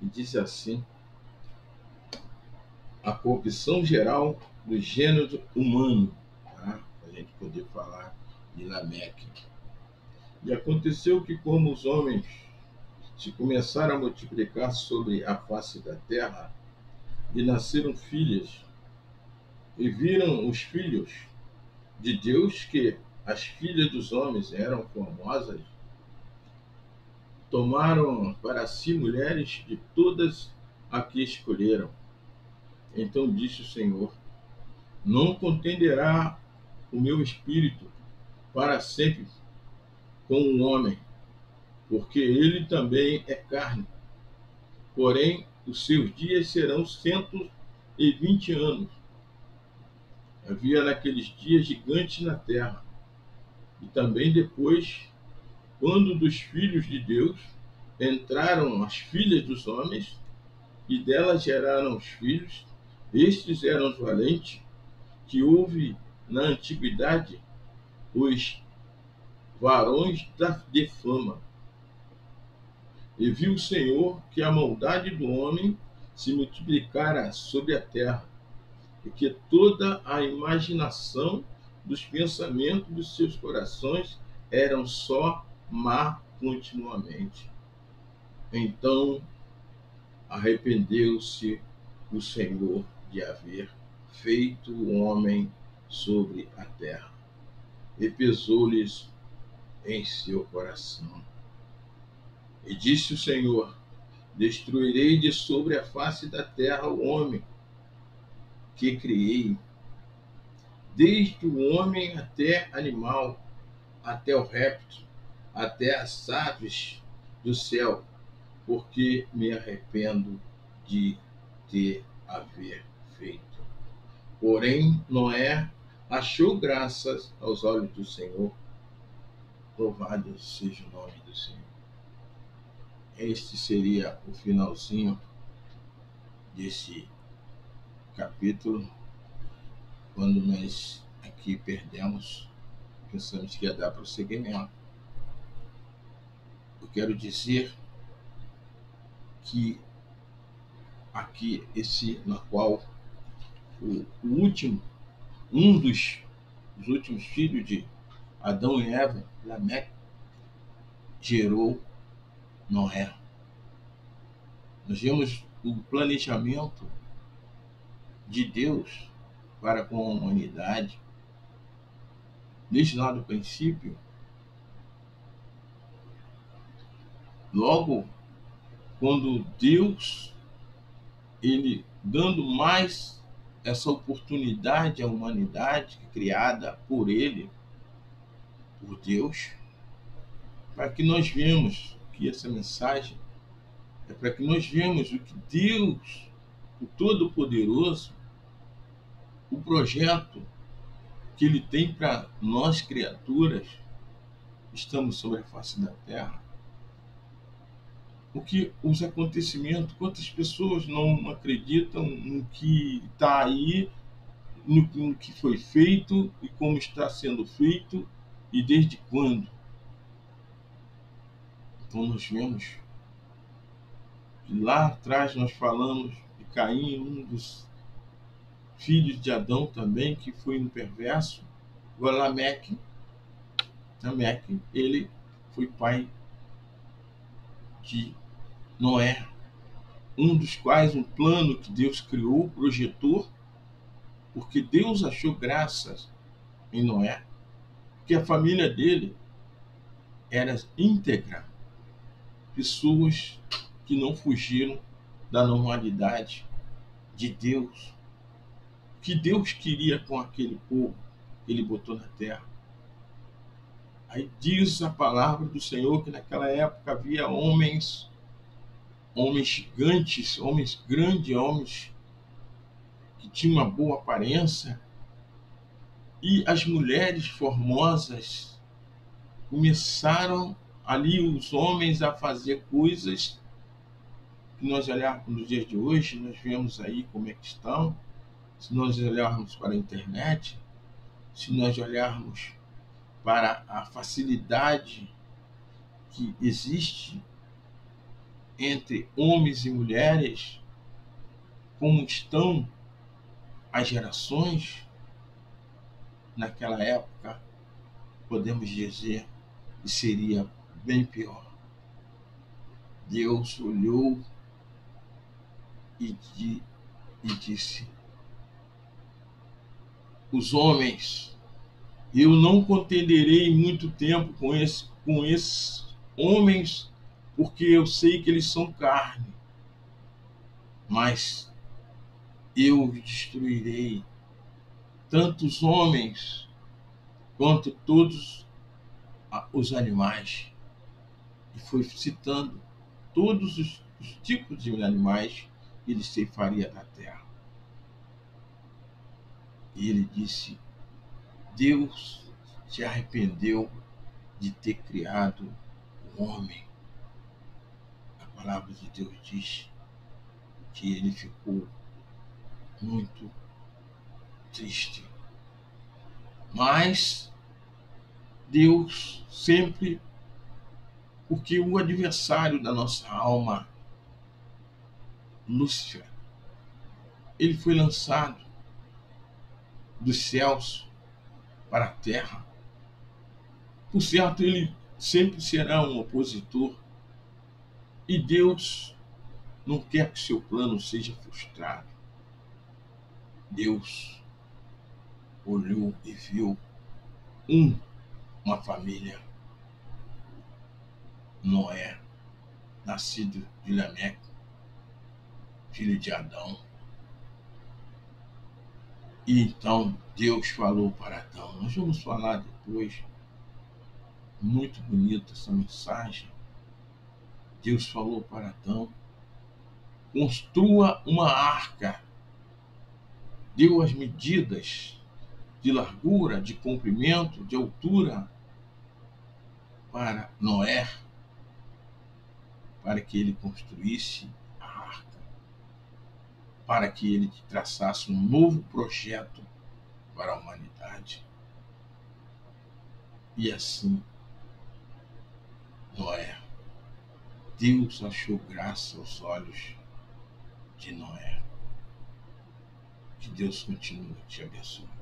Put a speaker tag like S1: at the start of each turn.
S1: e diz assim: a corrupção geral do gênero humano, tá? Para a gente poder falar de Lameque. E aconteceu que, como os homens se começaram a multiplicar sobre a face da terra, e nasceram filhas, e viram os filhos de Deus que as filhas dos homens eram formosas, tomaram para si mulheres de todas a que escolheram. Então disse o Senhor: não contenderá o meu espírito para sempre com o homem, porque ele também é carne. Porém, os seus dias serão 120 anos. Havia naqueles dias gigantes na terra. E também depois, quando dos filhos de Deus entraram as filhas dos homens, e delas geraram os filhos, estes eram os valentes, que houve na antiguidade, os varões de fama. E viu o Senhor que a maldade do homem se multiplicara sobre a terra, e que toda a imaginação dos pensamentos dos seus corações eram só má continuamente. Então arrependeu-se o Senhor de haver feito o homem sobre a terra, e pesou-lhes em seu coração. E disse o Senhor: destruirei de sobre a face da terra o homem que criei, desde o homem até animal, até o réptil, até as aves do céu, porque me arrependo de ter haver feito. Porém, Noé achou graças aos olhos do Senhor. Louvado seja o nome do Senhor. Este seria o finalzinho desse capítulo, quando nós aqui perdemos, pensamos que ia dar prosseguimento. Eu quero dizer que aqui, esse na qual o último, um dos últimos filhos de Adão e Eva, Lameque, gerou Noé. Nós vemos o planejamento de Deus para com a humanidade. Desde lá do princípio, logo quando Deus, ele dando mais essa oportunidade à humanidade criada por ele, por Deus, para que nós vemos que essa mensagem é para que nós vemos o que Deus, o Todo-Poderoso, o projeto que ele tem para nós criaturas, estamos sobre a face da terra. O que os acontecimentos, quantas pessoas não acreditam no que está aí, no que foi feito e como está sendo feito e desde quando. Então nós vemos que lá atrás nós falamos de Caim, um dos filhos de Adão também, que foi um perverso. Agora Lameque, ele foi pai de Noé, um dos quais um plano que Deus criou, projetou, porque Deus achou graças em Noé, que a família dele era íntegra, pessoas que não fugiram da normalidade de Deus, que Deus queria com aquele povo que ele botou na terra. Aí diz a palavra do Senhor que naquela época havia homens gigantes, homens grandes, homens que tinham uma boa aparência, e as mulheres formosas começaram ali, os homens, a fazer coisas que nós olharmos nos dias de hoje, nós vemos aí como é que estão. Se nós olharmos para a internet, se nós olharmos para a facilidade que existe entre homens e mulheres, como estão as gerações naquela época, podemos dizer que seria bem pior. Deus olhou e disse: os homens, eu não contenderei muito tempo com esses homens, porque eu sei que eles são carne, mas eu destruirei tanto os homens quanto todos os animais. E foi citando todos os tipos de animais que ele ceifaria da terra. E ele disse: Deus se arrependeu de ter criado o homem. A palavra de Deus diz que ele ficou muito triste. Mas Deus sempre, porque o adversário da nossa alma, Lúcifer, ele foi lançado dos céus para a terra. Por certo, ele sempre será um opositor. E Deus não quer que seu plano seja frustrado. Deus olhou e viu uma família, Noé, nascido de Lameque, filho de Adão. E então Deus falou para Adão. Nós vamos falar depois. Muito bonita essa mensagem. Deus falou para Adão: construa uma arca. Deu as medidas de largura, de comprimento, de altura para Noé, para que ele construísse a arca, para que ele traçasse um novo projeto para a humanidade. E assim, Noé, Deus achou graça aos olhos de Noé. Que Deus continue te abençoando.